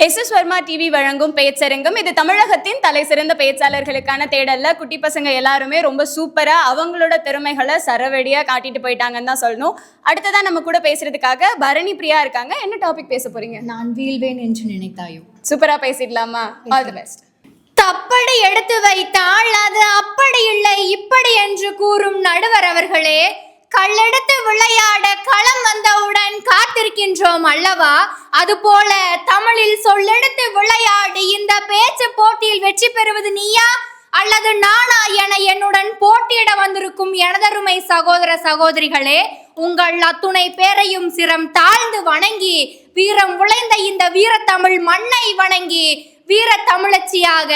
SS Verma TV வழங்கும் பேச்சரங்கம். இது தமிழகத்தின் தலை சிறந்த பேச்சாளர்களுக்கான தேடல்ல குட்டி பசங்க எல்லாருமே ரொம்ப சூப்பரா அவங்களோட திறமைகளை சரவெடியா காட்டிட்டு போயிட்டாங்கன்னு தான் சொல்லணும். அடுத்ததா நம்ம கூட பேசுறதுக்காக பரணி பிரியா இருக்காங்க. என்ன டாபிக் பேச போறீங்க? நான் வீழ்வேன் என்று நினைத்தாயோ. சூப்பரா பேசிடலாமா? All the best. தப்படி எடுத்து வைத்தால் அது அப்படி இல்லை இப்படி என்று கூறும் நடுவர் அவர்களே, கல்லெடுத்து விளையாட களம் வந்தவுடன் காத்திருக்கின்றோம் அல்லவா? அதுபோல தமிழில் சொல்லெடுத்து விளையாடி இந்த பேச்சு போட்டியில் வெற்றி பெறுவது நீயா அல்லது நானா என என்னுடன் போட்டியிட வந்திருக்கும் எனதருமை சகோதர சகோதரிகளே, உங்கள் அத்துணை பேரையும் சிரம் தாழ்ந்து வணங்கி வீரம் விளைந்த இந்த வீரத்தமிழ் மண்ணை வணங்கி வீர தமிழச்சியாக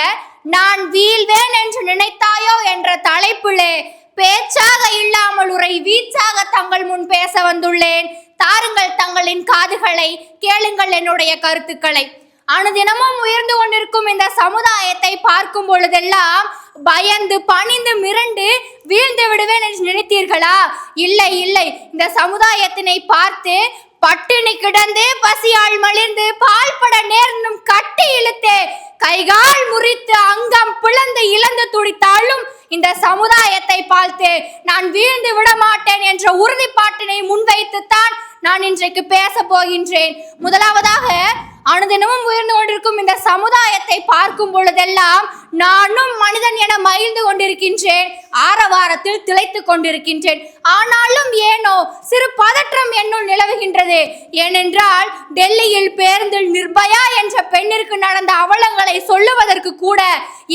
நான் வீழ்வேன் என்று நினைத்தாயோ என்ற தலைப்பிலே பேச்சாக இல்லாமல் உரை வீச்சாக தங்கள் முன் பேச வந்துள்ளேன். தாருங்கள் தங்களின் காதுகளை, கேளுங்கள் என்னுடைய கருத்துக்களை. அனுதினமும் உயர்ந்து கொண்டிருக்கும் இந்த சமுதாயத்தை பார்க்கும் பொழுதெல்லாம் பயந்து பணிந்து மிரண்டு வீழ்ந்து விடுவேன் என்று நினைத்தீர்களா? இல்லை இல்லை, இந்த சமுதாயத்தினை பார்த்து பட்டினி கிடந்து பசியால் மலிர்ந்து பால்பட நேர்ந்தும் கட்டி இழுத்து கைகால் முறித்து அங்கம் பிளந்து இழந்து துடித்தாலும் இந்த சமுதாயத்தை பார்த்து நான் வீழ்ந்து விட மாட்டேன் என்ற உறுதிப்பாட்டினை முன்வைத்துத்தான் நான் இன்றைக்கு பேச போகின்றேன். முதலாவதாக, அனுதினமும் உயர்ந்து கொண்டிருக்கும் இந்த சமுதாயத்தை பார்க்கும் பொழுதெல்லாம் நானும் மனிதன் என மகிழ்ந்து கொண்டிருக்கின்றேன், ஆரவாரத்தில் திளைத்து கொண்டிருக்கின்றேன். ஆனாலும் ஏனோ சிறு பதற்றம் என்னுள் நிலவுகின்றது. ஏனென்றால் டெல்லியில் பேருந்தில் நிர்பயா என்ற பெண்ணிற்கு நடந்த அவலங்களை சொல்லுவதற்கு கூட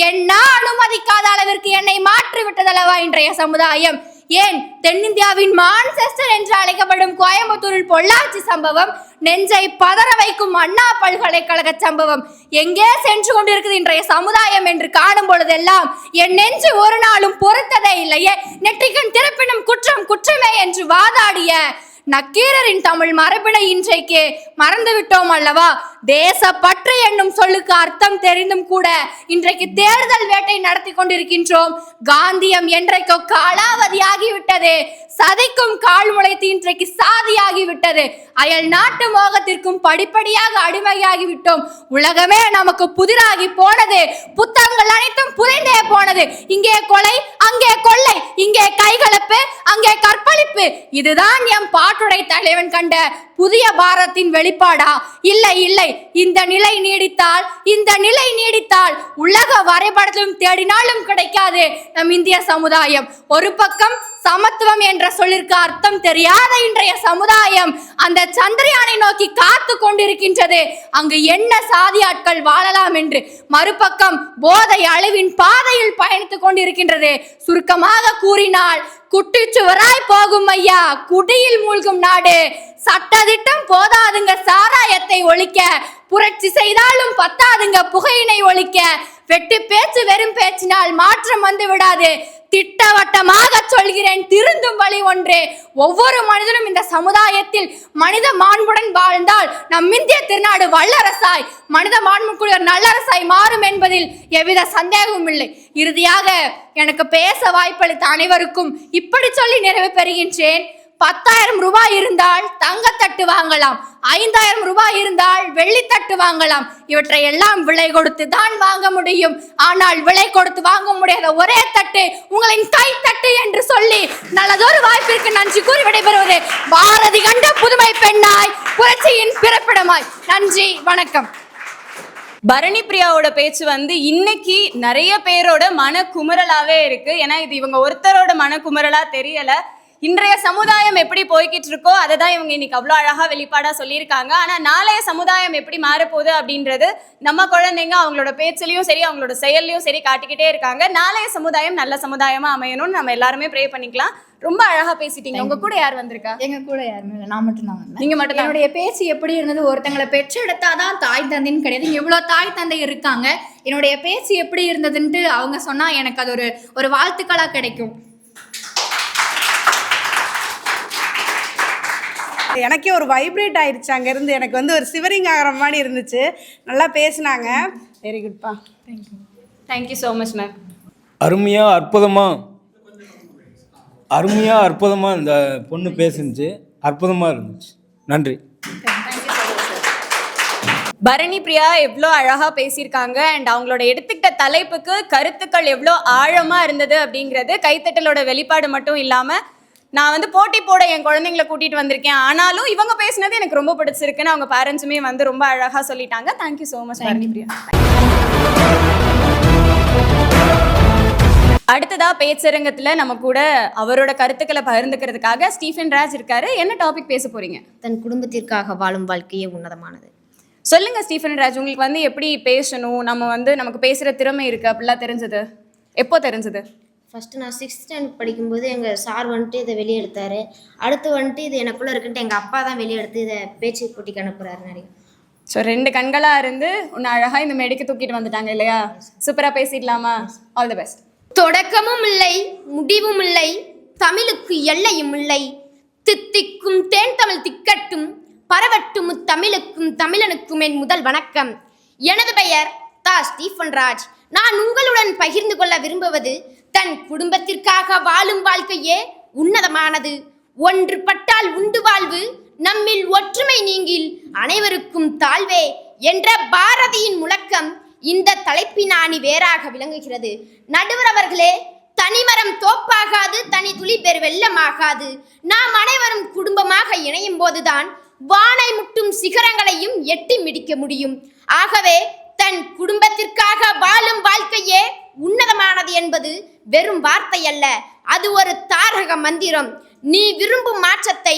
என்ன அனுமதிக்காத அளவிற்கு என்னை மாற்றிவிட்டதல்லவா இன்றைய சமுதாயம். ஏன், தென்னிந்தியாவின் மான்செஸ்டர் என்று அழைக்கப்படும் கோயம்புத்தூரில் பொள்ளாச்சி சம்பவம், நெஞ்சை பதற வைக்கும் அண்ணா பல்கலைக்கழக சம்பவம் எங்கே சென்று கொண்டிருக்குது இன்றைய சமுதாயம் என்று காணும் பொழுதெல்லாம் என் நெஞ்சு ஒரு நாளும் பொறுத்ததே இல்லையே. நெற்றிக்கண் திறப்பினும் குற்றம் குற்றமே என்று வாதாடிய நக்கீரரின் தமிழ் மரபினை இன்றைக்கு மறந்து விட்டோம் அல்லவா? தேசப்பற்று என்னும் சொல்லுக்கு அர்த்தம் தெரிந்தும் கூட இன்றைக்கு தேர்தல் வேட்டை நடத்தி கொண்டிருக்கின்றோம். காந்தியம் என்றைக்கோ காலாவதியாகிவிட்டது. சதைக்கும் கால் முளைத்து இன்றைக்கு சாதியாகிவிட்டது. அயல் நாட்டு மோகத்திற்கும் படிப்படியாக அடிமையாகிவிட்டோம். உலகமே நமக்கு புதிராகி போனது. புத்தகங்கள் அனைத்தும் புதைந்தே போனது. இங்கே கொலை, அங்கே கொள்ளை, இங்கே கைகலப்பு, அங்கே கற்பழிப்பு. இதுதான் எம் பாட்டுடை தலைவன் கண்ட புதிய பாரத்தின் வெளிப்பாடா? இல்லை இல்லை, இந்த நிலை நீடித்தால் உலக வரைபடத்திலும் தேடினாலும் கிடைக்காது நம் இந்திய சமுதாயம். ஒரு பக்கம் சமத்துவம் என்ற சொல்லிற்கு அர்த்தம் தெரியாத இன்றைய சமுதாயம் அந்த சந்திரயானை நோக்கி காத்து கொண்டிருக்கின்றது, அங்கு என்ன சாதி ஆட்கள் வாழலாம் என்று. மறுபக்கம் போதை அழிவின் பாதையில் பயணித்துக் கொண்டிருக்கின்றது. சுருக்கமாக கூறினால் குட்டிச்சுவராய் போகும் ஐயா, குடியில் மூழ்கும் நாடு. சட்டதிட்டம் போதாதுங்க சாராயத்தை ஒழிக்க, புரட்சி செய்தாலும் பத்தாதுங்க புகையினை ஒழிக்க. வெட்டு பேச்சு வெறும் பேச்சினால் மாற்றம் வந்து விடாது. திட்டவட்டமாக சொல்கிறேன், திருந்தும் வழி ஒன்றே. ஒவ்வொரு மனிதனும் இந்த சமுதாயத்தில் மனித மாண்புடன் வாழ்ந்தால் நம் இந்திய திருநாடு வல்லரசாய், மனித மாண்புக்குரிய நல்லரசாய் மாறும் என்பதில் எவ்வித சந்தேகமும் இல்லை. இறுதியாக எனக்கு பேச வாய்ப்பளித்த அனைவருக்கும் இப்படி சொல்லி நிறைவு பெறுகின்றேன். 10,000 ரூபாய் இருந்தால் தங்கத்தட்டு வாங்கலாம், 5,000 ரூபாய் இருந்தால் வெள்ளித்தட்டு வாங்கலாம். இவற்றை எல்லாம் விலை கொடுத்து தான் வாங்க முடியும். ஆனால் விலை கொடுத்து வாங்க முடியாத ஒரே தட்டு உங்களின் கைத்தட்டு என்று சொல்லி நல்லதொரு வாய்ப்பிற்கு நன்றி கூறி விடைபெறுவது பாரதி கண்ட புதுமை பெண்ணாய், புரட்சியின் பிறப்பிடமாய். நன்றி, வணக்கம். பரணி பிரியாவோட பேச்சு இன்னைக்கு நிறைய பேரோட மன குமுறலாவே இருக்கு. ஏன்னா இது இவங்க ஒருத்தரோட மன குமுறலா தெரியல. இன்றைய சமுதாயம் எப்படி போய்கிட்டு இருக்கோ அதை தான் இவங்க இன்னைக்கு அவ்வளோ அழகா வெளிப்பாடா சொல்லியிருக்காங்க. ஆனா நாளைய சமுதாயம் எப்படி மாறப்போகுது அப்படின்றது நம்ம குழந்தைங்க அவங்களோட பேச்சிலையும் சரி அவங்களோட செயல்லையும் சரி காட்டிக்கிட்டே இருக்காங்க. நாளைய சமுதாயம் நல்ல சமுதாயமா அமையணும்னு நம்ம எல்லாருமே ப்ரே பண்ணிக்கலாம். ரொம்ப அழகா பேசிட்டீங்க. உங்க கூட யார் வந்திருக்கா? எங்க கூட யாருமே இல்லை, நான் மட்டும் தான் வந்தேன். நீங்க மட்டும் தான். என்னுடைய பேச்சு எப்படி இருந்தது? ஒருத்தங்களை பெற்றெடுத்தாதான் தாய் தந்தைன்னு கிடையாது. இங்க எவ்வளவு தாய் தந்தை இருக்காங்க. என்னுடைய பேச்சு எப்படி இருந்ததுன்ட்டு அவங்க சொன்னா எனக்கு அது ஒரு வாழ்த்துக்களா கிடைக்கும். எனக்கே ஒரு வைப்ரேட் ஆயிடுச்சு. அங்கேருந்து எனக்கு ஒரு சிவரிங் ஆகிற மாதிரி இருந்துச்சு. நல்லா பேசினாங்க. வெரி குட்பா. Thank you so much ma'am. அருமையாக அற்புதமாக இந்த பொண்ணு பேசுனுச்சு. அற்புதமாக இருந்துச்சு. நன்றி. பரணி பிரியா எவ்வளோ அழகா பேசியிருக்காங்க அண்ட் அவங்களோட எடுத்துக்கிட்ட தலைப்புக்கு கருத்துக்கள் எவ்வளோ ஆழமா இருந்தது அப்படிங்கிறது கைத்தட்டலோட வெளிப்பாடு மட்டும் இல்லாம நான் வந்து போட்டி போட என் குழந்தைங்களை கூட்டிட்டு வந்திருக்கேன். ஆனாலும் இவங்க பேசினது எனக்கு ரொம்ப பிடிச்சிருக்குன்னு அவங்க பேரண்ட்ஸுமே வந்து ரொம்ப அழகா சொல்லிட்டாங்க. Thank you so much Bharani Priya. அடுத்ததா பேச்சரங்கத்துல நம்ம கூட அவரோட கருத்துக்களை பகிர்ந்துக்கிறதுக்காக ஸ்டீஃபன் ராஜ் இருக்காரு. என்ன டாபிக் பேச போறீங்க? தன் குடும்பத்திற்காக வாழும் வாழ்க்கையே உன்னதமானது. சொல்லுங்க ஸ்டீஃபன் ராஜ், உங்களுக்கு வந்து எப்படி பேசணும், நம்ம வந்து நமக்கு பேசுற திறமை இருக்கு அப்படிலாம் தெரிஞ்சது எப்போ தெரிஞ்சது? ஃபஸ்ட்டு நான் 6th ஸ்டாண்டர்ட் படிக்கும்போது எங்கள் சார் வந்துட்டு இதை வெளியே எடுத்தார். அடுத்து வந்துட்டு இது எனக்குள்ளே இருக்குன்ட்டு எங்கள் அப்பா தான் வெளியே எடுத்து இதை பேச்சு போட்டிக்கு அனுப்புகிறாரு நிறைய. ஸோ 2 கண்களாக இருந்து உன்னை அழகா இந்த மேடைக்கு தூக்கிட்டு வந்துட்டாங்க இல்லையா? சூப்பராக பேசிடலாமா? All the best. தொடக்கமும் இல்லை முடிவும் இல்லை, தமிழுக்கு எல்லையும் இல்லை, தித்திக்கும் தேன் தமிழ் திக்கட்டும், பரவட்டும் தமிழுக்கும் தமிழனுக்கும் என் முதல் வணக்கம். எனது பெயர் தா ஸ்டீஃபன் ராஜ். நான் உங்களுடன் பகிர்ந்து கொள்ள விரும்புவது தன் குடும்பத்திற்காக வாழும் வாழ்க்கையே உன்னதமானது. ஒன்றுபட்டால் உண்டு வாழ்வு, நம்மில் ஒற்றுமை நீங்கில் அனைவருக்கும் தாழ்வே என்ற பாரதியின் முழக்கம் இந்த தலைப்பினானி வேறாக விளங்குகிறது. நடுவர் அவர்களே, தனிமரம் தோப்பாகாது, தனி துளி பெரு வெள்ளமாகாது. நாம் அனைவரும் குடும்பமாக இணையும் போதுதான் வானை முட்டும் சிகரங்களையும் எட்டி மிதிக்க முடியும். ஆகவே தன் குடும்பத்திற்காக வாழும் வாழ்க்கையே உன்னதமானது என்பது வெறும் வார்த்தை அல்ல, அது ஒரு தாரக மந்திரம். நீ விரும்பும் மாற்றத்தை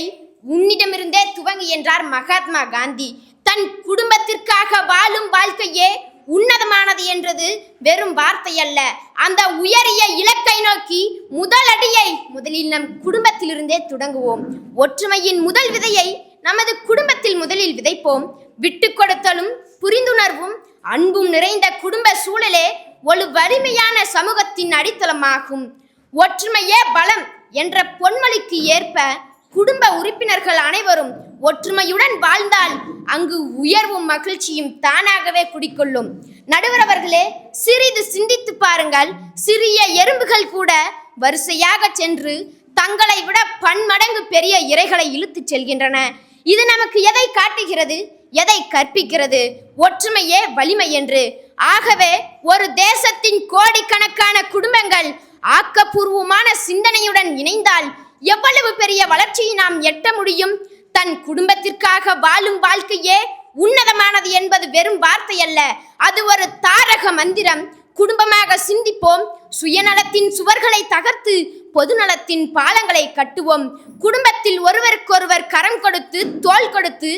உன்னிடமிருந்தே துவங்கு என்றார் மகாத்மா காந்தி. தன் குடும்பத்திற்காக வாழும் வாழ்க்கையே உன்னதமானது என்றது வெறும் வார்த்தை அல்ல, அந்த உயரிய இலக்கை நோக்கி முதல் அடியை முதலில் நம் குடும்பத்திலிருந்தே தொடங்குவோம். ஒற்றுமையின் முதல் விதையை நமது குடும்பத்தில் முதலில் விதைப்போம். விட்டு கொடுத்தலும் புரிந்துணர்வும் அன்பும் நிறைந்த குடும்ப சூழலே ஒரு வலிமையான சமூகத்தின் அடித்தளமாகும். ஒற்றுமையே பலம் என்ற பொன்மொழிக்கு ஏற்ப குடும்ப உறுப்பினர்கள் அனைவரும் ஒற்றுமையுடன் வாழ்ந்தால் அங்கு உயர்வும் மகிழ்ச்சியும் தானாகவே குடிக்கொள்ளும். நடுவர் அவர்களே, சிறிது சிந்தித்து பாருங்கள். சிறிய எறும்புகள் கூட வரிசையாக சென்று தங்களை விட பன்மடங்கு பெரிய இரைகளை இழுத்துச் செல்கின்றன. இது நமக்கு எதை காட்டுகிறது, எதை கற்பிக்கிறது? ஒற்றுமையே வலிமை என்று. ஆகவே ஒரு தேசத்தின் கோடிக்கணக்கான குடும்பங்கள் ஆக்கப்பூர்வமான சிந்தனையுடன் இணைந்தால் எவ்வளவு பெரிய வளர்ச்சியை நாம் எட்ட முடியும்? தன் குடும்பத்திற்காக வாழும் வாழ்க்கையே உன்னதமானது என்பது வெறும் வார்த்தை அல்ல, அது ஒரு தாரக மந்திரம். குடும்பமாக சிந்திப்போம். சுயநலத்தின் சுவர்களை தகர்த்து பொதுநலத்தின் பாலங்களை கட்டுவோம். குடும்பத்தில் ஒருவருக்கொருவர் கரம் கொடுத்து தோள் கொடுத்து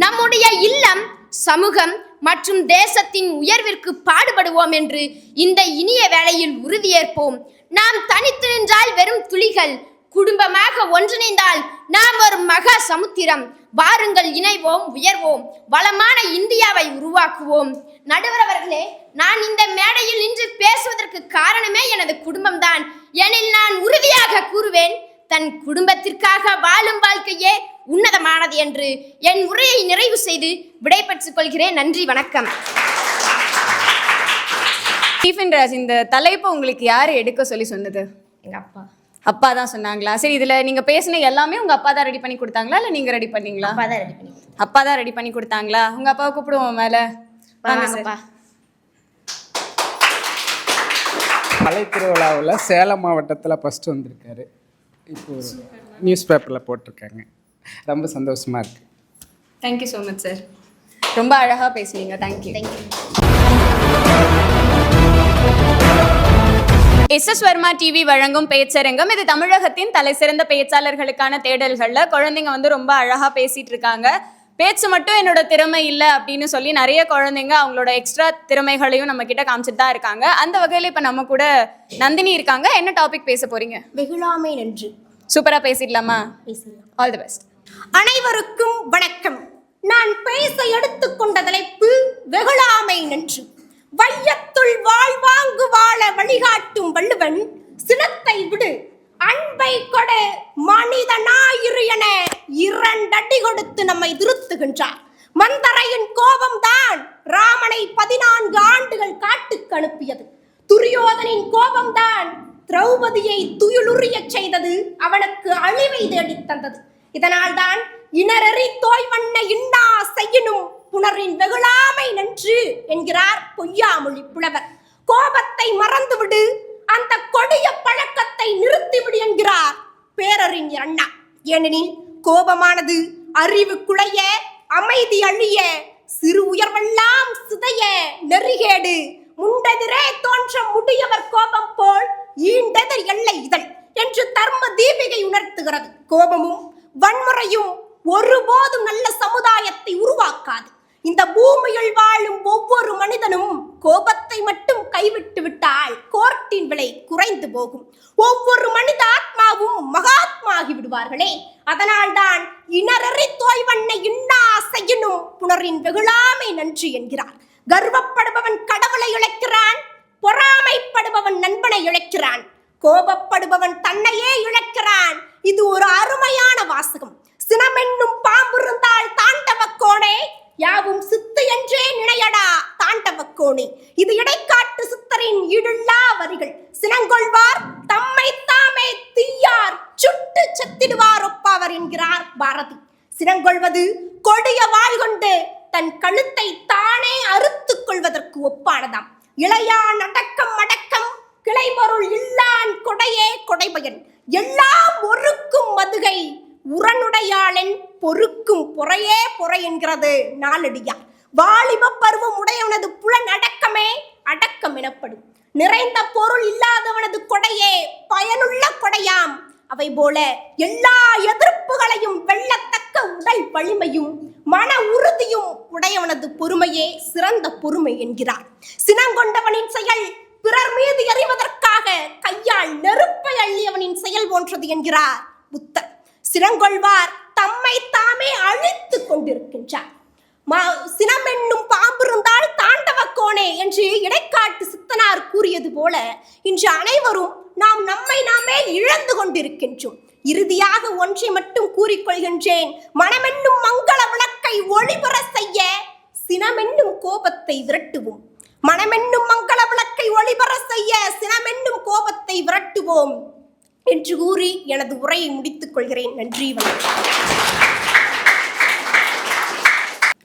நம்முடைய இல்லம், சமூகம் மற்றும் தேசத்தின் உயர்விற்கு பாடுபடுவோம் என்று இந்த இனிய வேளையில் உறுதியேற்போம். நாம் தனித்து நின்றால் வெறும் துளிகள், குடும்பமாக ஒன்றிணைந்தால் நாம் ஒரு மகா சமுத்திரம். வாருங்கள், இணைவோம், உயர்வோம், வளமான இந்தியாவை உருவாக்குவோம். நடுவர் அவர்களே, நான் இந்த மேடையில் நின்று பேசுவதற்கு காரணமே எனது குடும்பம்தான். எனில் நான் உறுதியாக கூறுவேன், தன் குடும்பத்திற்காக வாழும் வாழ்க்கையே உன்னதமானது என்று. என் உரையை நிறைவு செய்து விடைபெற்றுக் கொள்கிறேன். நன்றி, வணக்கம். ஸ்டீஃபன் ராஜ், இந்த தலைப்பு உங்களுக்கு யார் எடுக்க சொல்லி சொன்னது? எங்கள் அப்பா. அப்பா தான் சொன்னாங்களா? சரி, இதுல நீங்க பேசின எல்லாமே உங்க அப்பா தான் ரெடி பண்ணி கொடுத்தாங்களா இல்ல நீங்க ரெடி பண்ணீங்களா? அப்பா தான் ரெடி பண்ணி கொடுத்தாங்க. அப்பா தான் ரெடி பண்ணி கொடுத்தாங்களா? உங்க அப்பாவை கூப்பிடுவோம் மேல. வாங்கப்பா. கலை திருவிழாவில் சேலம் மாவட்டத்தில் ஃபஸ்ட்டு வந்திருக்காரு. இப்போ நியூஸ் பேப்பரில் போட்டிருக்காங்க. ரொம்ப சந்தோஷமாக இருக்குது. தேங்க்யூ ஸோ மச் சார், ரொம்ப அழகாக பேசுனீங்க. தேங்க்யூ. எஸ் வர்மா டிவி வழங்கும் பேச்சரங்கம். இது தமிழகத்தின் தலைசிறந்த பேச்சாளர்களுக்கான தேடல்கள்ல குழந்தைங்க வந்து ரொம்ப அழகா பேசிட்டு இருக்காங்க. பேச்சு மட்டும் என்னோட திறமை இல்லை அப்படின்னு சொல்லி நிறைய குழந்தைங்க அவங்களோட எக்ஸ்ட்ரா திறமைகளையும் நம்ம கிட்ட காமிச்சிட்டு தான் இருக்காங்க. அந்த வகையில் இப்போ நம்ம கூட நந்தினி இருக்காங்க. என்ன டாபிக் பேச போறீங்க? வெகுளாமை நன்று. சூப்பரா பேசிடலாமா? பேசலாம். All the best. அனைவருக்கும் வணக்கம். நான் பேச எடுத்துக்கொண்ட தலைப்பு வெகுளாமை நன்று. வையத்துள் வாழ்வாங்கு வாழ வழிகாட்டும் வள்ளுவன் சினத்தை விடு, அன்பை கொடு, மனிதனாயிரு என 2 அடி கொடுத்து நம்மை திருத்துகின்றார். மந்தரையின் கோபம்தான் ராமனை 14 ஆண்டுகள் காட்டுக்கு அனுப்பியது. துரியோதனின் கோபம்தான் திரௌபதியை துயிலுரிய செய்தது, அவனுக்கு அழிவை தேடித் தந்தது. இதனால் தான் இனரெறி தோய்வண்ண இன்னா செய்யினும் புணரின் வெகுளாமை நன்று என்கிறார் பொய்யாமொழி புலவர். கோபத்தை மறந்துவிடு, அந்த கொடிய பழக்கத்தை நிறுத்திவிடு என்கிறார் பேரறிஞர் அண்ணா. ஏனெனில் கோபமானது அறிவு குலைய, அமைதி அழிய, சிறு உயர்வெல்லாம் சிதைய, நெறிகேடு முண்டெதிரே தோன்ற முடியவர் கோபம் போல் ஈண்டெதிர் எல்லை இதழ் என்று தர்ம தீபிகை உணர்த்துகிறது. கோபமும் வன்முறையும் ஒருபோதும் நல்ல சமுதாயத்தை உருவாக்காது. இந்த பூமியில் வாழும் ஒவ்வொரு மனிதனும் கோபத்தை மட்டும் கைவிட்டு விட்டால் கோர்ட்டின் விலை குறைந்து போகும். ஒவ்வொரு மனித ஆத்மாவும் மகாத்மாகி விடுவார்களே. அதனால்தான் இனரறி தோய்வண்ணை இன்னா செய்யணும் புணரின் வெகுளாமை நன்று என்கிறார். கர்வப்படுபவன் கடவுளை இழக்கிறான், பொறாமைப்படுபவன் நண்பனை இழக்கிறான், கோபப்படுபவன் தன்னையே இழக்கிறான். இது ஒரு அருமையான வாசகம். சினமென்னும் பாம்பு இருந்தால் தாண்டவக்கோனே, யாவும் சித்து என்றே நினையடா தாண்டவக்கோனே. இது இடைக்காட்டு சித்தரின் ஈடுள்ளா வரிகள். சினங்கொள்வார் தம்மை தாமே தீயார் சுட்டு செத்திடுவார் ஒப்பாவர் என்கிறார் பாரதி. சினங்கொள்வது கொடிய வாள் கொண்டு தன் கழுத்தை தானே அறுத்துக் கொள்வதற்கு ஒப்பானதாம். இளையான் அடக்கம் அடக்கம், கிளைபொருள் இல்லான் கொடையே கொடைபயன், எல்லாம் ஒருக்கும் மதுகை உரனுடையாளன் பொறுக்கும் பொறையே பொறை என்கிறது நாளடியார். வாலிப பருவம் உடையவனது புலன் அடக்கமே அடக்கம் எனப்படும். நிறைந்த பொருள் இல்லாதவனது கொடையே பயனுள்ள கொடையாம். அவை போல எல்லா எதிர்ப்புகளையும் வெல்லத்தக்க உடல் வலிமையும் மன உறுதியும் உடையவனது பொறுமையே சிறந்த பொறுமை என்கிறார். சினங்கொண்டவனின் செயல் பிறர் மீது எறிவதற்காக கையால் நெருப்பை அள்ளியவனின் செயல் போன்றது என்கிறார் புத்தர். சினங்கொள்வார் தம்மை தாமே அழித்துக் கொண்டிருக்கின்றார். சினம் என்னும் பாம்பு இருந்தால் தாண்டவக்கோனே என்று இடைக்காட்டு சித்தனார் கூறியது போல இன்று அனைவரும் நாம் நம்மை நாமே இழந்து கொண்டிருக்கின்றோம். இறுதியாக ஒன்றை மட்டும் கூறிக்கொள்கின்றேன். மனமென்னும் மங்கள விளக்கை ஒளிபெற செய்ய சினமென்னும் கோபத்தை விரட்டுவோம். மனமென்னும் மங்கள விளக்கை ஒளிபெற செய்ய சினமென்னும் கோபத்தை விரட்டுவோம் என்று கூறி எனது உரையை முடித்துக் கொள்கிறேன். நன்றி, வணக்கம்.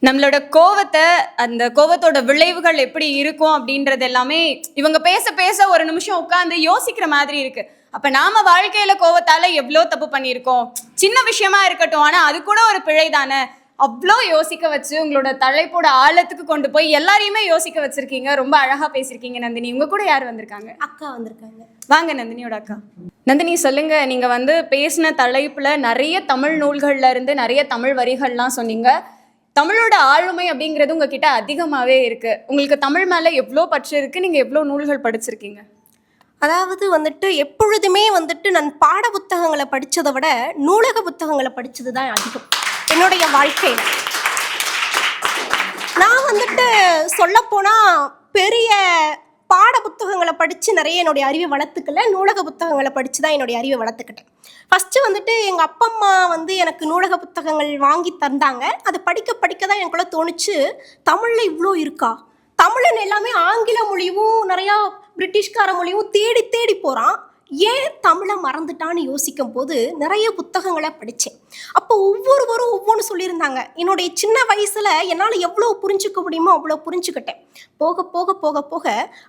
நம்மளோட கோவத்தை, அந்த கோவத்தோட விளைவுகள் எப்படி இருக்கும் அப்படின்றது எல்லாமே இவங்க பேச பேச ஒரு நிமிஷம் உட்காந்து யோசிக்கிற மாதிரி இருக்கு. அப்ப நாம வாழ்க்கையில கோவத்தால எவ்வளோ தப்பு பண்ணியிருக்கோம். சின்ன விஷயமா இருக்கட்டும், ஆனா அது கூட ஒரு பிழை தானே. அவ்வளோ யோசிக்க வச்சு உங்களோட தலைப்போட ஆழத்துக்கு கொண்டு போய் எல்லாரையுமே யோசிக்க வச்சிருக்கீங்க. ரொம்ப அழகா பேசியிருக்கீங்க நந்தினி. உங்க கூட யார் வந்திருக்காங்க? அக்கா வந்திருக்காங்க. வாங்க நந்தினியோட அக்கா. நந்தினி சொல்லுங்க, நீங்க வந்து பேசின தலைப்புல நிறைய தமிழ் நூல்கள்ல இருந்து நிறைய தமிழ் வரிகள்லாம் சொன்னீங்க. தமிழோட ஆளுமை அப்படிங்கிறது உங்ககிட்ட அதிகமாகவே இருக்கு. உங்களுக்கு தமிழ் மேலே எவ்வளோ பற்று இருக்கு? நீங்கள் எவ்வளோ நூல்கள் படிச்சிருக்கீங்க? அதாவது வந்துட்டு எப்பொழுதுமே வந்துட்டு நான் பாட புத்தகங்களை படித்ததை விட நூலக புத்தகங்களை படித்தது தான் அதிகம் என்னுடைய வாழ்க்கையில். நான் வந்துட்டு சொல்லப்போனால் பெரிய பாட புத்தகங்களை படித்து நிறைய என்னுடைய அறிவை வளர்த்துக்கல, நூலக புத்தகங்களை படித்து தான் என்னுடைய அறிவை வளர்த்துக்கிட்டேன். ஃபஸ்ட்டு வந்துட்டு எங்கள் அப்பா அம்மா வந்து எனக்கு நூலக புத்தகங்கள் வாங்கி தந்தாங்க. அதை படிக்க படிக்க தான் எனக்குள்ள தோணுச்சு, தமிழில் இவ்வளோ இருக்கா. தமிழன் எல்லாமே ஆங்கில மொழியும் நிறையா பிரிட்டிஷ்கார மொழியும் தேடி தேடி போகிறான், ஏன் தமிழை மறந்துட்டான்னு யோசிக்கும் போது நிறைய புத்தகங்களை படித்தேன். அப்போ ஒவ்வொருவரும் ஒவ்வொன்று சொல்லியிருந்தாங்க. என்னுடைய சின்ன வயசில் என்னால் எவ்வளோ புரிஞ்சுக்க முடியுமோ அவ்வளோ புரிஞ்சுக்கிட்டேன். போக போக போக போக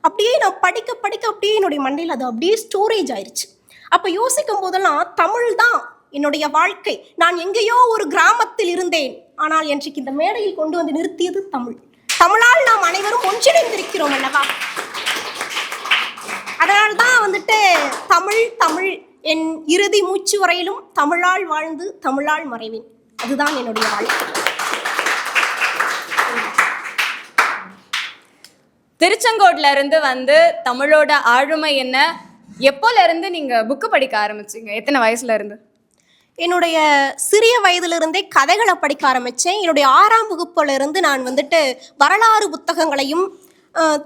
அப்படியே நான் படிக்க படிக்க அப்படியே என்னுடைய மண்டையில் அது அப்படியே ஸ்டோரேஜ் ஆயிடுச்சு. அப்போ யோசிக்கும் போதெல்லாம் தமிழ் தான் என்னுடைய வாழ்க்கை. நான் எங்கேயோ ஒரு கிராமத்தில் இருந்தேன், ஆனால் இன்றைக்கு இந்த மேடையில் கொண்டு வந்து நிறுத்தியது தமிழ். தமிழால் நாம் அனைவரும் ஒன்றிணைந்திருக்கிறோம் அல்லவா. அதனால்தான் வந்துட்டு தமிழ் தமிழ் என் இறுதி மூச்சு வரையிலும் தமிழால் வாழ்ந்து தமிழால் மறைவேன். அதுதான் என்னுடைய வாழ்க்கை. திருச்செங்கோட்ல இருந்து வந்து தமிழோட ஆளுமை என்ன, எப்போல இருந்து நீங்க புக்கு படிக்க ஆரம்பிச்சீங்க? எத்தனை வயசுல இருந்து? என்னுடைய சிறிய வயதிலிருந்தே கதைகளை படிக்க ஆரம்பித்தேன். என்னுடைய 6ஆம் வகுப்புல இருந்து நான் வந்துட்டு வரலாறு புத்தகங்களையும்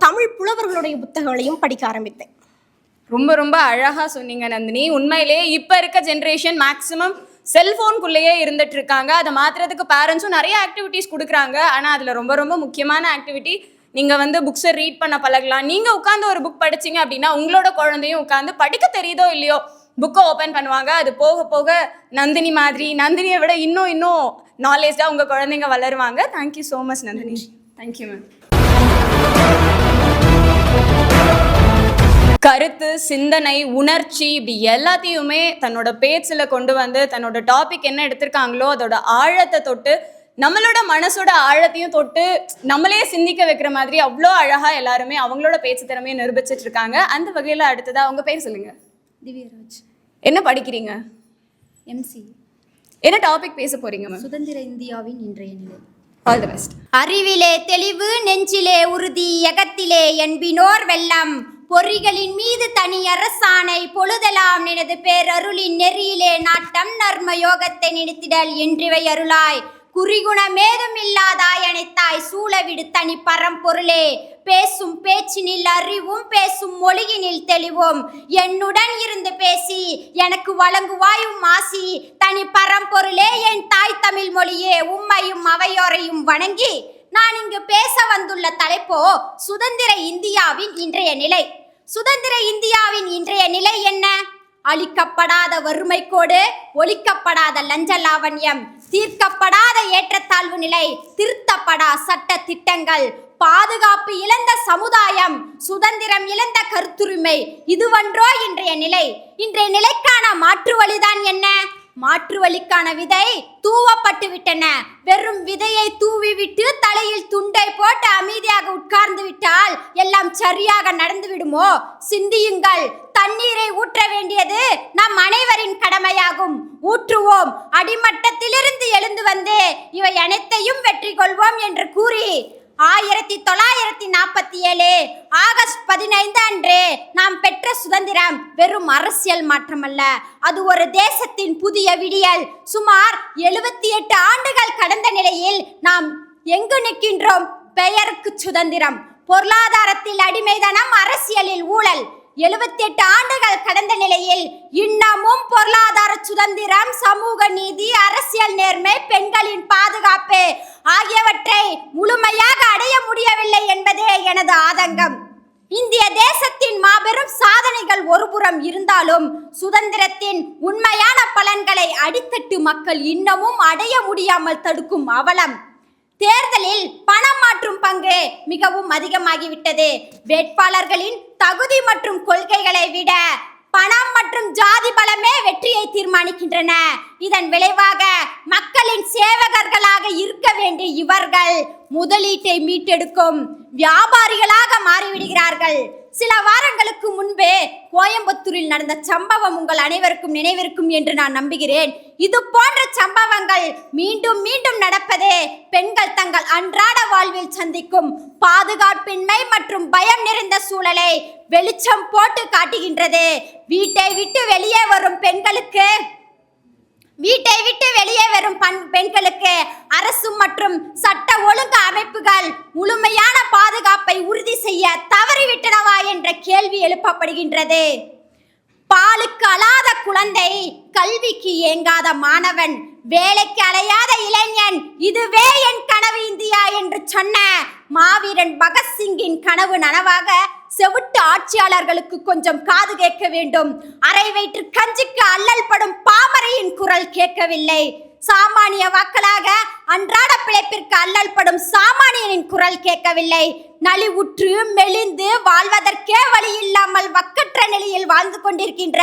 தமிழ் புலவர்களுடைய புத்தகங்களையும் படிக்க ஆரம்பித்தேன். ரொம்ப ரொம்ப அழகா சொன்னீங்க நந்தினி. உண்மையிலேயே இப்போ இருக்க ஜென்ரேஷன் மேக்ஸிமம் செல்ஃபோனுக்குள்ளேயே இருந்துட்டு இருக்காங்க. அதை மாற்றுறதுக்கு பேரண்ட்ஸும் நிறைய ஆக்டிவிட்டீஸ் கொடுக்குறாங்க. ஆனால் அதில் ரொம்ப ரொம்ப முக்கியமான ஆக்டிவிட்டி நீங்கள் வந்து புக்ஸை ரீட் பண்ண பழகலாம். நீங்கள் உட்காந்து ஒரு புக் படிச்சிங்க அப்படின்னா உங்களோட குழந்தையும் உட்காந்து படிக்க தெரியுதோ இல்லையோ புக்கை ஓப்பன் பண்ணுவாங்க. அது போக போக நந்தினி மாதிரி, நந்தினியை விட இன்னும் நாலேஜாக உங்கள் குழந்தைங்க வளருவாங்க. Thank you so much Nandini. Thank you ma'am. கருத்து, சிந்தனை, உணர்ச்சி இப்படி எல்லாத்தையுமே தன்னோட பேச்சில் கொண்டு வந்து தன்னோட டாபிக் என்ன எடுத்திருக்காங்களோ அதோட ஆழத்தை தொட்டு நம்மளோட மனசோட ஆழத்தையும் தொட்டு நம்மளே சிந்திக்க வைக்கிற மாதிரி அவ்வளோ அழகாக எல்லாருமே அவங்களோட பேச்சு திறமையை நிரூபிச்சிட்டு இருக்காங்க. அந்த வகையில் அடுத்ததா அவங்க பேர் சொல்லுங்க. திவ்யராஜ். என்ன படிக்கிறீங்க? எம்சி. என்ன டாபிக் பேச போறீங்க மேம்? சுதந்திர இந்தியாவின் இன்றைய நிலை. All the best. அறிவிலே தெளிவு, நெஞ்சிலே உறுதி, எகத்திலே என்பினோர் வெள்ளம், பொறிகளின் மீது தனி அரசாணை, பொழுதெல்லாம் நினது பேரருளின் நெறியிலே நாட்டம், நர்ம யோகத்தை நினைத்திடல் என்றிவை அருளாய், குறிகுணமேதும் இல்லாதாய் அனைத்தாய் சூழவிடு தனி பரம்பொருளே, பேசும் பேச்சினில் அறிவும் பேசும் மொழியினில் தெளிவும், என்னுடன் இருந்து பேசி எனக்கு வழங்குவாயும் ஆசி, தனி பரம்பொருளே என் தாய் தமிழ் மொழியே, உம்மையும் அவையோரையும் வணங்கி நான் இங்கு பேச வந்துள்ள தலைப்போ சுதந்திர இந்தியாவின் இன்றைய நிலை. சுதந்திர இந்தியாவின் இன்றைய நிலை என்ன? அழிக்கப்படாத வறுமை கோடு, ஒழிக்கப்படாத லஞ்ச லாவண்யம், தீர்க்கப்படாத ஏற்றத்தாழ்வு நிலை, திருத்தப்படா சட்ட திட்டங்கள், பாதுகாப்பு இழந்த சமுதாயம், சுதந்திரம் இழந்த கருத்துரிமை, இதுவன்றோ இன்றைய நிலை. இன்றைய நிலைக்கான மாற்று வழிதான் என்ன? மாற்று வழிக்கான விதை தூவப்பட்டு விட்டன. வெறும் விதையை தூவிவிட்டு தலையில் துண்டை போட்டு அமைதியாக உட்கார்ந்து விட்டால் எல்லாம் சரியாக நடந்து விடுமோ? சிந்தியுங்கள். தண்ணீரை ஊற்ற வேண்டியது நம் அனைவரின் கடமையாகும். ஊற்றுவோம். அடிமட்டத்திலிருந்து எழுந்து வந்து இவை அனைத்தையும் வெற்றி கொள்வோம் என்று கூறி 1947 ஆகஸ்ட் 15 அன்று நாம் பெற்ற சுதந்திரம் வெறும் அரசியல் மாற்றமல்ல, அது ஒரு தேசத்தின் புதிய விடியல். சுமார் 78 ஆண்டுகள் கடந்த நிலையில் நாம் எங்கு நிற்கின்றோம்? பெயருக்கு சுதந்திரம், பொருளாதாரத்தில் அடிமைதனம், அரசியலில் ஊழல். 78 ஆண்டுகள் கடந்த நிலையில் இன்னமும் பொருளாதார சுதந்திரம், சமூக நீதி, அரசியல் நேர்மை, பெண்களின் பாதுகாப்பு ஆகியவற்றை முழுமையாக அடைய முடியவில்லை என்பதே எனது ஆதங்கம். இந்திய தேசத்தின் மாபெரும் சாதனைகள் ஒருபுறம் இருந்தாலும் சுதந்திரத்தின் உண்மையான பலன்களை அடித்தட்டு மக்கள் இன்னமும் அடைய முடியாமல் தடுக்கும் அவலம். தேர்தலில் பணம் மாற்றும் பங்கு மிகவும் அதிகமாகிவிட்டது. வேட்பாளர்களின் தகுதி மற்றும் கொள்கைகளை விட பணம் மற்றும் ஜாதி பலமே வெற்றியை தீர்மானிக்கின்றன. இதன் விளைவாக மக்களின் சேவகர்களாக இருக்க வேண்டிய இவர்கள் முதலீட்டை மீட்டெடுக்கும் வியாபாரிகளாக மாறிவிடுகிறார்கள். சில வாரங்களுக்கு முன்பே கோயம்புத்தூரில் நடந்த சம்பவம் உங்கள் அனைவருக்கும் நினைவிருக்கும் என்று நான் நம்புகிறேன். இது போன்ற சம்பவங்கள் மீண்டும் மீண்டும் நடப்பதே பெண்கள் தங்கள் அன்றாட வாழ்வில் சந்திக்கும் பாதுகாப்பின்மை மற்றும் பயம் நிறைந்த சூழலை வெளிச்சம் போட்டு காட்டுகின்றது. வீட்டை விட்டு வெளியே வரும் பெண்களுக்கு அரசு மற்றும் சட்ட ஒழுங்கு அமைப்புகள் முழுமையான பாதுகாப்பை உறுதி செய்ய தவறிவிட்டனவா என்ற கேள்வி எழுப்பப்படுகின்றது. பாலுக்கு அழாத குழந்தை, கல்விக்கு ஏங்காத மாணவன், வேலைக்கு அலையாத இளைஞன், இதுவே என் கனவு இந்தியா என்று சொன்ன மாவீரன் பகத்சிங்கின் கனவு நனவாக செவிட்டு ஆட்சியாளர்களுக்கு கொஞ்சம் காது கேட்க வேண்டும். அரை வயிற்று கஞ்சிக்கு அல்லல் படும் பாமரையின் குரல் கேட்கவில்லை. சாமானிய வாக்களாக அன்றாட பிழைப்பிற்கு அல்லல் படும் சாமானியனின் குரல் கேட்கவில்லை. நலிவுற்று மெலிந்து வாழ்வதற்கே வழி இல்லாமல் வக்கற்ற நிலையில் வாழ்ந்து கொண்டிருக்கின்ற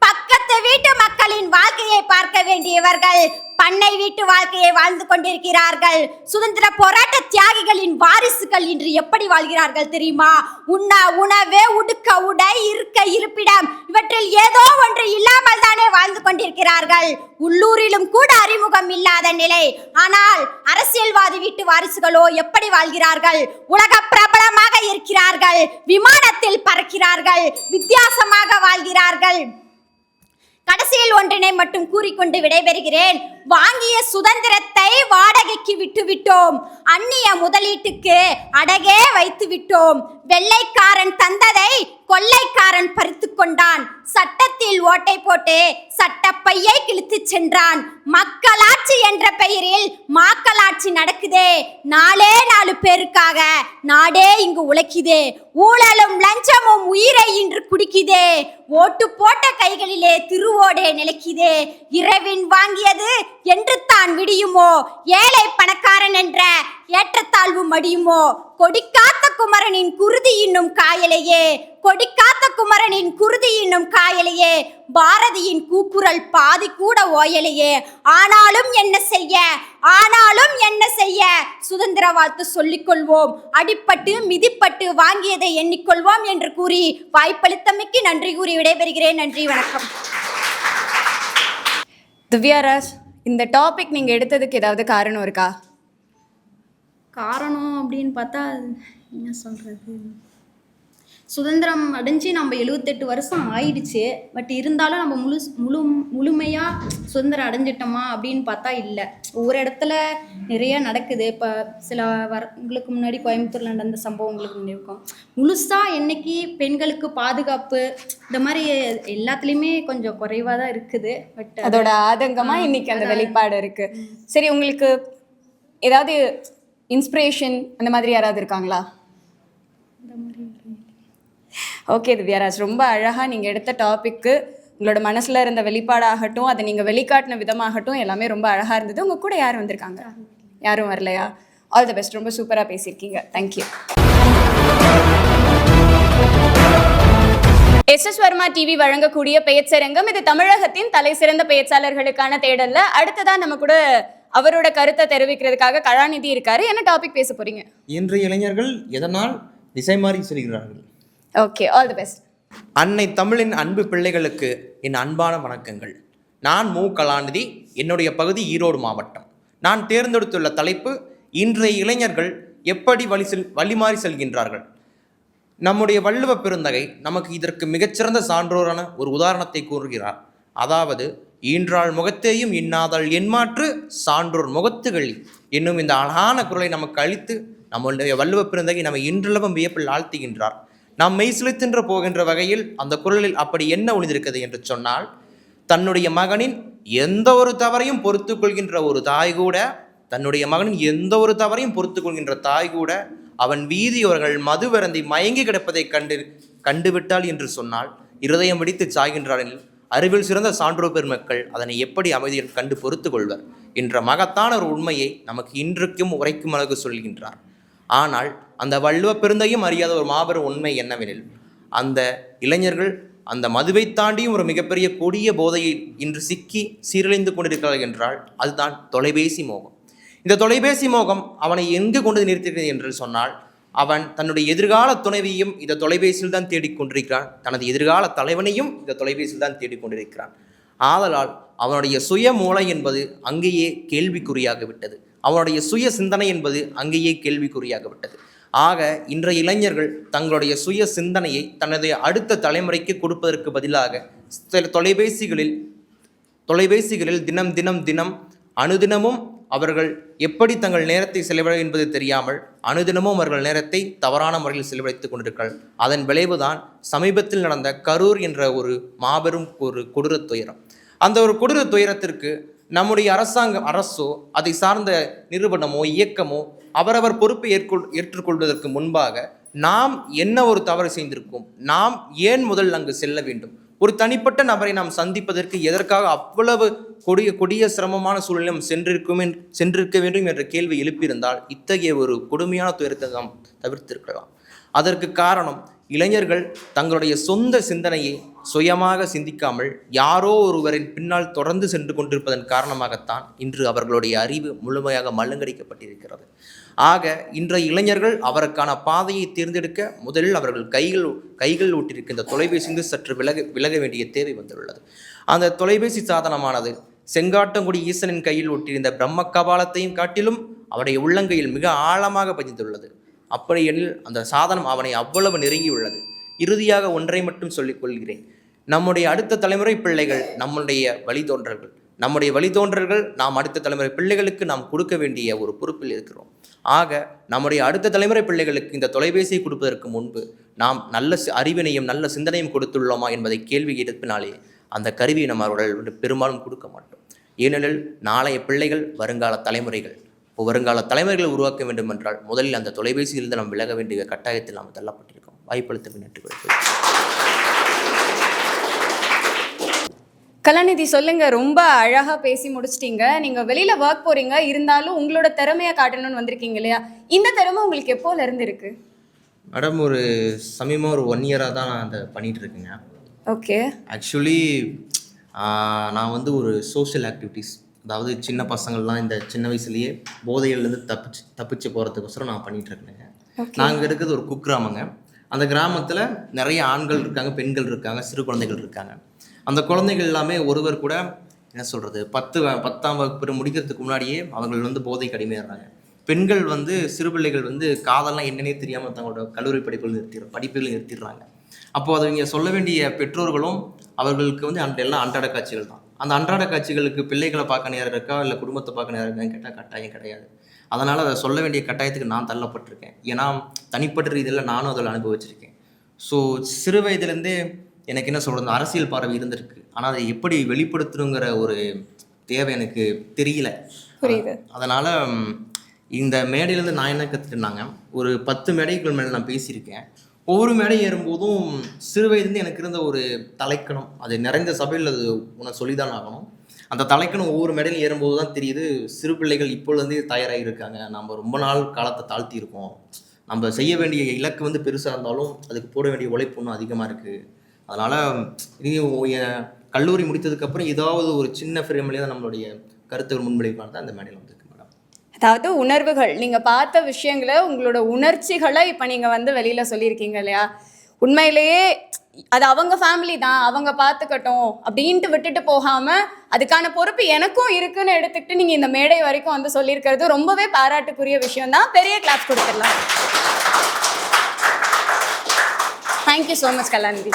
பக்கத்து வீட்டு மக்களின் வாழ்க்கையை பார்க்க வேண்டியவர்கள் பண்ணை வீட்டு வாழ்க்கையை வாழ்ந்து கொண்டிருக்கிறார்கள். சுதந்திர போராட்ட தியாகிகளின் வாரிசுகள் இன்று எப்படி வாழ்கிறார்கள் தெரியுமா? உண்ண உணவு, உடுக்க உடை, இருக்க இருப்பிடம், இவற்றில் ஏதோ ஒன்று இல்லாமல் தானே வாழ்ந்து கொண்டிருக்கிறார்கள். உள்ளூரிலும் கூட அறிமுகம் இல்லாத நிலை. ஆனால் அரசியல்வாதி வீட்டு வாரிசுகளோ எப்படி வாழ்கிறார்கள்? உலக பிரபலமாக இருக்கிறார்கள், விமானத்தில் பறக்கிறார்கள், வித்தியாசமாக வாழ்கிறார்கள். கடைசியில் ஒன்றினை மட்டும் கூறிக்கொண்டு விடைபெறுகிறேன். வாங்கிய சுதந்திரத்தை வாடகைக்கு விட்டுவிட்டோம். அந்நிய முதலீட்டுக்கு அடகே வைத்து விட்டோம். வெள்ளைக்காரன் தந்ததை கொள்ளைக்காரன் பறித்து கொண்டான். சட்டத்தில் ஓட்டை போட்டு சட்டப்பையை கிழித்து சென்றான். மக்களாட்சி என்ற பெயரில் மாக்களாட்சி ஆட்சி நடக்குதே, 4 பேருக்காக நாடே இங்கு உழைக்குதே. ஊழலும் லஞ்சமும் உயிரை இன்று குடிக்குதே. ஓட்டு போட்ட கைகளிலே திருவோடே நிலைக்குதே. இரவின் வாங்கியது என்று தான் விடியுமோ? ஏழை பணக்காரன் என்ற ஏற்றத்தாழ்வு மடியுமோ? கொடிக்காத்த குமரனின் குருதி இன்னும் காயலையே, கொடிக்காத்த குமரனின் குருதி இன்னும் காயலையே. பாரதியின் கூக்குரல் பாதி கூட ஓயலையே. ஆனாலும் என்ன செய்ய, ஆனாலும் என்ன செய்ய, சுதந்திர வாழ்த்து சொல்லிக் கொள்வோம். அடிப்பட்டு மிதிப்பட்டு வாங்கியதை எண்ணிக்கொள்வோம் என்று கூறி வாய்ப்பளித்தமைக்கு நன்றி கூறி விடைபெறுகிறேன். நன்றி, வணக்கம். திவ்யாராஜ், இந்த டாபிக் நீங்கள் எடுத்ததுக்கு ஏதாவது காரணம் இருக்கா? காரணம் அப்படின்னு பார்த்தா என்ன சொல்கிறது, சுதந்திரம் அடைஞ்சு நம்ம 78 வருஷம் ஆயிடுச்சு. பட் இருந்தாலும் நம்ம முழுமையாக சுதந்திரம் அடைஞ்சிட்டோமா அப்படின்னு பார்த்தா இல்லை. ஒவ்வொரு இடத்துல நிறைய நடக்குது. இப்போ சில உங்களுக்கு முன்னாடி கோயம்புத்தூரில் நடந்த சம்பவங்களுக்கு இருக்கும். முழுசாக என்னைக்கு பெண்களுக்கு பாதுகாப்பு இந்த மாதிரி எல்லாத்துலேயுமே கொஞ்சம் குறைவாக தான் இருக்குது. பட் அதோட ஆதங்கமாக இன்னைக்கு அந்த வெளிப்பாடு இருக்கு. சரி, உங்களுக்கு ஏதாவது இன்ஸ்பிரேஷன் அந்த மாதிரி யாராவது இருக்காங்களா? ஓகே திவ்யாராஜ், ரொம்ப அழகாக நீங்கள் எடுத்த டாபிக்கு உங்களோட மனசில் இருந்த வெளிப்பாடாகட்டும், அதை நீங்கள் வெளிக்காட்டின விதமாகட்டும் எல்லாமே ரொம்ப அழகாக இருந்தது. உங்கள் கூட யார் வந்திருக்காங்க? யாரும் வரலையா? ஆல் தி பெஸ்ட், ரொம்ப சூப்பராக பேசியிருக்கீங்க. தேங்க்யூ. எஸ்.எஸ். வர்மா டிவி வழங்கக்கூடிய பேச்சரங்கம் இது தமிழகத்தின் தலை சிறந்த பேச்சாளர்களுக்கான தேடல்ல. அடுத்ததான் நம்ம கூட அவரோட கருத்தை தெரிவிக்கிறதுக்காக கலாநிதி இருக்காரு. என்ன டாபிக் பேச போறீங்க? இன்றைய இளைஞர்கள் எதனால் திசை மாறி செல்கிறார்கள்? Okay, all the best. அன்னை தமிழின் அன்பு பிள்ளைகளுக்கு என் அன்பான வணக்கங்கள். நான் மு. கலாநிதி. என்னுடைய பகுதி ஈரோடு மாவட்டம். நான் தேர்ந்தெடுத்துள்ள தலைப்பு, இன்றைய இளைஞர்கள் எப்படி வழிமாறி செல்கின்றார்கள். நம்முடைய வள்ளுவ பெருந்தகை நமக்கு இதற்கு மிகச்சிறந்த சான்றோரான ஒரு உதாரணத்தை கூறுகிறார். அதாவது, ஈன்றாள் முகத்தேயும் இன்னாதாள் என்மாற்று சான்றோர் முகத்துகளி என்னும் இந்த அழகான குரலை நமக்கு அளித்து நம்முடைய வள்ளுவ பெருந்தகை நம்ம இன்றளவும் வியப்பில் ஆழ்த்துகின்றார். நாம் மெய்சிலித்தின்று போகின்ற வகையில் அந்த குரலில் அப்படி என்ன ஒளிந்திருக்கிறது என்று சொன்னால், தன்னுடைய மகனின் எந்த ஒரு தவறையும் பொறுத்து கொள்கின்ற ஒரு தாய் கூட, தன்னுடைய மகனின் எந்த ஒரு தவறையும் பொறுத்து கொள்கின்ற தாய் கூட அவன் வீதியோர்கள் மதுவருந்தி மயங்கி கிடப்பதை கண்டுவிட்டாள் என்று சொன்னால் இருதயம் வெடித்து சாய்கின்றார்கள். அறிவில் சிறந்த சான்றோர் பெருமக்கள் அதனை எப்படி அமைதியில் கண்டு பொறுத்து கொள்வர் என்ற மகத்தான ஒரு உண்மையை நமக்கு இன்றைக்கும் உரைக்கும் அளவு சொல்கின்றார். ஆனால் அந்த வள்ளுவ பெருந்தையும் அறியாத ஒரு மாபெரும் உண்மை என்னவெனில், அந்த இளைஞர்கள் அந்த மதுவை தாண்டியும் ஒரு மிகப்பெரிய கொடிய போதையில் இன்று சிக்கி சீரழிந்து கொண்டிருக்கிறார்கள் என்றால் அதுதான் தொலைபேசி மோகம். இந்த தொலைபேசி மோகம் அவனை எங்கு கொண்டு நிறுத்துகிறது என்று சொன்னால், அவன் தன்னுடைய எதிர்கால துணைவியும் இந்த தொலைபேசியில் தான் தேடிக்கொண்டிருக்கிறான். தனது எதிர்கால தலைவனையும் இந்த தொலைபேசியில் தான் தேடிக்கொண்டிருக்கிறான். ஆதலால் அவனுடைய சுய மூளை என்பது அங்கேயே கேள்விக்குறியாகிவிட்டது. அவனுடைய சுய சிந்தனை என்பது அங்கேயே கேள்விக்குறியாகிவிட்டது. ஆக இன்றைய இளைஞர்கள் தங்களுடைய சுய சிந்தனையை தனது அடுத்த தலைமுறைக்கு கொடுப்பதற்கு பதிலாக தொலைபேசிகளில் தினம் அனுதினமும் அவர்கள் எப்படி தங்கள் நேரத்தை செலவிட என்பது தெரியாமல் அனுதினமும் அவர்கள் நேரத்தை தவறான முறையில் செலவழித்துக் கொண்டிருக்கிறார்கள். அதன் விளைவுதான் சமீபத்தில் நடந்த கரூர் என்ற ஒரு மாபெரும் ஒரு கொடூர துயரம். அந்த ஒரு கொடூர துயரத்திற்கு நம்முடைய அரசோ அதை சார்ந்த நிறுவனமோ இயக்கமோ அவரவர் பொறுப்பை ஏற்றுக்கொள்வதற்கு முன்பாக நாம் என்ன ஒரு தவறு செய்திருக்கோம், நாம் ஏன் முதல் அங்கு செல்ல வேண்டும், ஒரு தனிப்பட்ட நபரை நாம் சந்திப்பதற்கு எதற்காக அவ்வளவு கொடிய சிரமமான சூழலும் சென்றிருக்க வேண்டும் என்ற கேள்வி எழுப்பியிருந்தால் இத்தகைய ஒரு கொடுமையான துயரத்தை நாம் தவிர்த்திருக்கலாம். அதற்கு காரணம், இளைஞர்கள் தங்களுடைய சொந்த சிந்தனையை சுயமாக சிந்திக்காமல் யாரோ ஒருவரின் பின்னால் தொடர்ந்து சென்று கொண்டிருப்பதன் காரணமாகத்தான் இன்று அவர்களுடைய அறிவு முழுமையாக மழுங்கடிக்கப்பட்டிருக்கிறது. ஆக இன்றைய இளைஞர்கள் அவருக்கான பாதையை தேர்ந்தெடுக்க முதலில் அவர்கள் கைகள் ஊட்டியிருக்கின்ற தொலைபேசிந்து சற்று விலக வேண்டிய தேவை வந்துள்ளது. அந்த தொலைபேசி சாதனமானது செங்காட்டங்குடி ஈசனின் கையில் ஊட்டியிருந்த பிரம்ம கபாலத்தையும் காட்டிலும் அவருடைய உள்ளங்கையில் மிக ஆழமாக பதிந்துள்ளது. அப்படியெனில் அந்த சாதனம் அவனை அவ்வளவு நெருங்கியுள்ளது. இறுதியாக ஒன்றை மட்டும் சொல்லிக் கொள்கிறேன். நம்முடைய அடுத்த தலைமுறை பிள்ளைகள் நம்முடைய வழித்தோன்றல்கள் நாம் அடுத்த தலைமுறை பிள்ளைகளுக்கு நாம் கொடுக்க வேண்டிய ஒரு பொறுப்பில் இருக்கிறோம். ஆக நம்முடைய அடுத்த தலைமுறை பிள்ளைகளுக்கு இந்த தொலைபேசியை கொடுப்பதற்கு முன்பு நாம் நல்ல அறிவினையும் நல்ல சிந்தனையும் கொடுத்துள்ளோமா என்பதை கேள்வி எழுப்பினாலே அந்த கருவியை நம்ம அவர்கள் பெரும்பாலும் கொடுக்க மாட்டோம். ஏனெனில் நாளைய பிள்ளைகள் வருங்கால தலைமுறைகள். வருங்கால தலைமுறைகளை உருவாக்க வேண்டும் என்றால் முதலில் அந்த தொலைபேசியிலிருந்து நாம் விலக வேண்டிய கட்டாயத்தில் நாம் தள்ளப்பட்டிருக்கோம். வாய்ப்பளித்த நன்றி கொடுக்கிறேன். கலாநிதி சொல்லுங்க, ரொம்ப அழகா பேசி முடிச்சிட்டீங்க. நீங்க வெளியில ஒர்க் போறீங்க, இருந்தாலும் உங்களோட திறமையை காட்டணும்னு வந்திருக்கீங்க இல்லையா? இந்த திறமை உங்களுக்கு எப்போல இருந்து இருக்கு? மேடம், ஒரு சமயமாக ஒரு 1 இயராக தான் நான் அதை பண்ணிகிட்டு இருக்கேங்க. ஓகே. ஆக்சுவலி நான் வந்து ஒரு சோஷியல் ஆக்டிவிட்டீஸ், அதாவது சின்ன பசங்கள்லாம் இந்த சின்ன வயசுலேயே போதையிலேருந்து தப்பிச்சு போகிறதுக்கோசரம் நான் பண்ணிகிட்டு இருக்கேங்க. நாங்கள் இருக்கிறது ஒரு குக்கிராமங்க. அந்த கிராமத்தில் நிறைய ஆண்கள் இருக்காங்க, பெண்கள் இருக்காங்க, சிறு குழந்தைகள் இருக்காங்க. அந்த குழந்தைகள் எல்லாமே ஒருவர் கூட என்ன சொல்கிறது 10ஆம் வகுப்பு முடிக்கிறதுக்கு முன்னாடியே அவர்கள் வந்து போதைக்கு அடிமையாடுறாங்க. பெண்கள் வந்து சிறு பிள்ளைகள் வந்து காதெல்லாம் என்னன்னே தெரியாமல் தங்களோட கல்லூரி படிப்புகளை நிறுத்திடுறாங்க. அப்போது அதை இங்கே சொல்ல வேண்டிய பெற்றோர்களும் அவர்களுக்கு வந்து எல்லாம் அன்றாட காட்சிகள் தான். அந்த அன்றாட காட்சிகளுக்கு பிள்ளைகளை பார்க்க நேரம் இருக்கா, இல்லை குடும்பத்தை பார்க்க நேரம் இருக்கான்னு கேட்டால் கட்டாயம் கிடையாது. அதனால் அதை சொல்ல வேண்டிய கட்டாயத்துக்கு நான் தள்ளப்பட்டிருக்கேன். ஏன்னா தனிப்பட்ட ரீதியில் நானும் அதில் அனுபவிச்சிருக்கேன். ஸோ சிறு வயதுலேருந்தே எனக்கு என்ன சொல்கிறது, அரசியல் பார்வை இருந்திருக்கு. ஆனால் அதை எப்படி வெளிப்படுத்தணுங்கிற ஒரு தேவை எனக்கு தெரியல. புரியுது. அதனால் இந்த மேடையிலேருந்து நான் என்ன கற்றுக்கிட்டேன்னாங்க, ஒரு 10 மேடைகள் மேலே நான் பேசியிருக்கேன். ஒவ்வொரு மேடை ஏறும்போதும் சிறு வயதுலேருந்து எனக்கு இருந்த ஒரு தலைக்கணம், அது நிறைந்த சபையில் அது உனக்கு சொல்லிதான் ஆகணும். அந்த தலைக்கணம் ஒவ்வொரு மேடையில் ஏறும்போது தான் தெரியுது, சிறு பிள்ளைகள் இப்பொழுதுலேருந்தே தயாராகி இருக்காங்க. நம்ம ரொம்ப நாள் காலத்தை தாழ்த்தி இருக்கோம். நம்ம செய்ய வேண்டிய இலக்கு வந்து பெருசாக இருந்தாலும் அதுக்கு போட வேண்டிய உழைப்பு ஒன்றும் அதிகமாக இருக்குது. அதனால் இனி கல்லூரி முடித்ததுக்கப்புறம் ஏதாவது ஒரு சின்ன ஃப்ரேம்லேயே தான் நம்மளுடைய கருத்துக்கள் முன்மொழிவுக்கான தான் அந்த மேடையில் வந்துருக்கு மேடம். அதாவது உணர்வுகள், நீங்கள் பார்த்த விஷயங்களை, உங்களோட உணர்ச்சிகளை இப்போ நீங்கள் வந்து வெளியில் சொல்லியிருக்கீங்க இல்லையா? உண்மையிலேயே அது அவங்க ஃபேமிலி தான், அவங்க பார்த்துக்கட்டும் அப்படின்ட்டு விட்டுட்டு போகாமல் அதுக்கான பொறுப்பு எனக்கும் இருக்குன்னு எடுத்துக்கிட்டு நீங்கள் இந்த மேடை வரைக்கும் வந்து சொல்லியிருக்கிறது ரொம்பவே பாராட்டுக்குரிய விஷயம் தான். பெரிய கிளாஸ் கொடுத்துடலாம். தேங்க்யூ ஸோ மச் கலாநிதி.